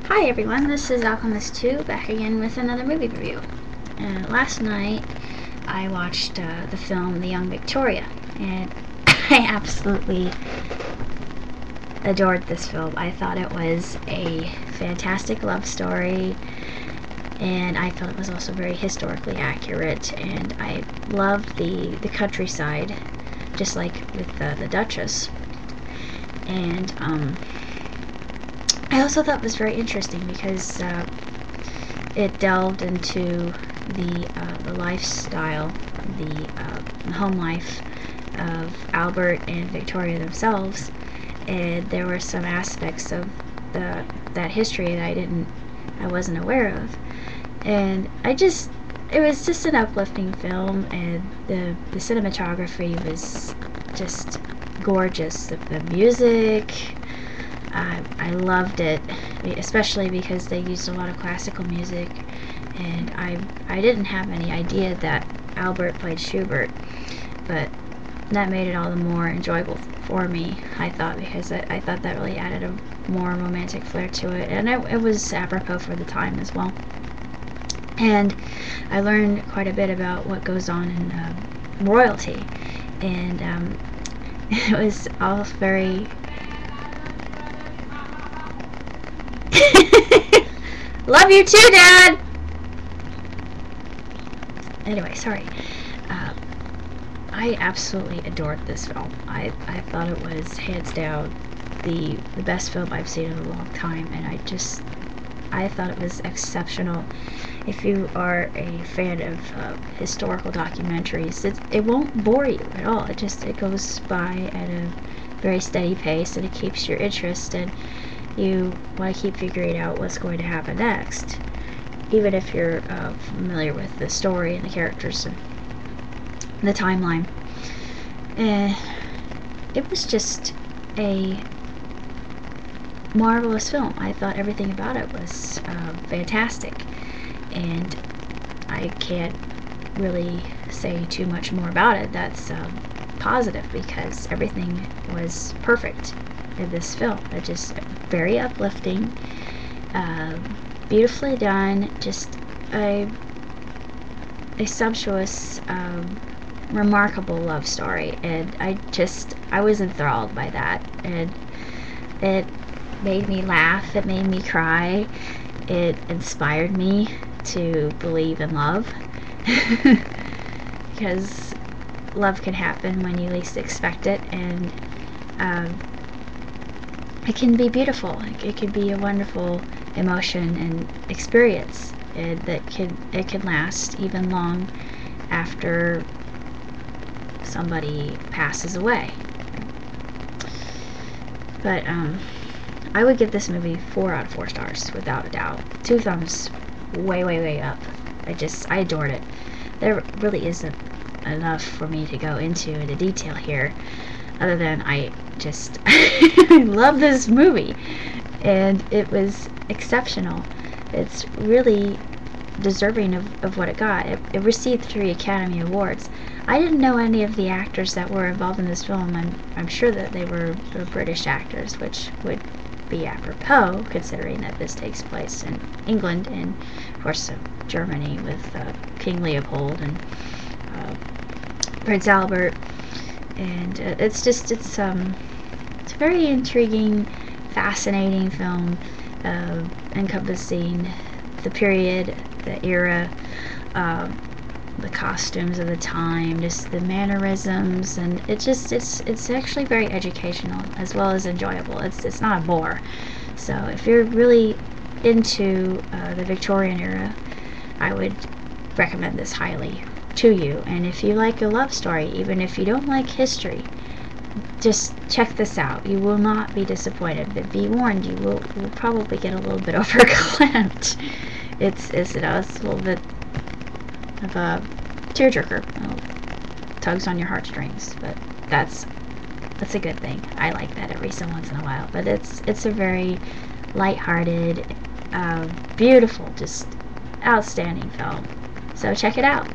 Hi everyone, this is Alchemist2 back again with another movie review. Last night I watched the film The Young Victoria, and I absolutely adored this film. I thought it was a fantastic love story, and I felt it was also very historically accurate, and I loved the countryside, just like with the Duchess. And I also thought it was very interesting because it delved into the lifestyle, the home life of Albert and Victoria themselves, and there were some aspects of that history that I wasn't aware of, and it was just an uplifting film, and the cinematography was just gorgeous. The music, I loved it, especially because they used a lot of classical music, and I didn't have any idea that Albert played Schubert, but that made it all the more enjoyable for me, I thought, because I thought that really added a more romantic flair to it, and it was apropos for the time as well. And I learned quite a bit about what goes on in royalty, and it was all very love you too, Dad! Anyway, sorry. I absolutely adored this film. I thought it was hands down the best film I've seen in a long time, and I thought it was exceptional. If you are a fan of historical documentaries, it won't bore you at all. It goes by at a very steady pace, and it keeps your interest, and you want to keep figuring out what's going to happen next, even if you're familiar with the story and the characters and the timeline. And it was just a marvelous film. I thought everything about it was fantastic, and I can't really say too much more about it that's positive, because everything was perfect in this film. It just very uplifting, beautifully done, just a sumptuous, remarkable love story, and I was enthralled by that, and it made me laugh, it made me cry, it inspired me to believe in love, because love can happen when you least expect it, and it can be beautiful. It can be a wonderful emotion and experience, and it can last even long after somebody passes away. But I would give this movie 4 out of 4 stars without a doubt. 2 thumbs way up. I adored it. There really isn't enough for me to go into the detail here, other than I love this movie, and it was exceptional. It's really deserving of what it got. It received 3 Academy Awards. I didn't know any of the actors that were involved in this film. I'm sure that they were British actors, which would be apropos, considering that this takes place in England, and of course Germany with King Leopold and Prince Albert. And it's a very intriguing, fascinating film, encompassing the period, the era, the costumes of the time, just the mannerisms, and it's actually very educational as well as enjoyable. It's not a bore. So if you're really into the Victorian era, I would recommend this highly to you. And if you like a love story, even if you don't like history, just check this out. You will not be disappointed, but be warned, you will probably get a little bit overclamped. It's a little bit of a tearjerker. Tugs on your heartstrings, but that's a good thing. I like that every so once in a while. But it's a very lighthearted, beautiful, just outstanding film. So check it out.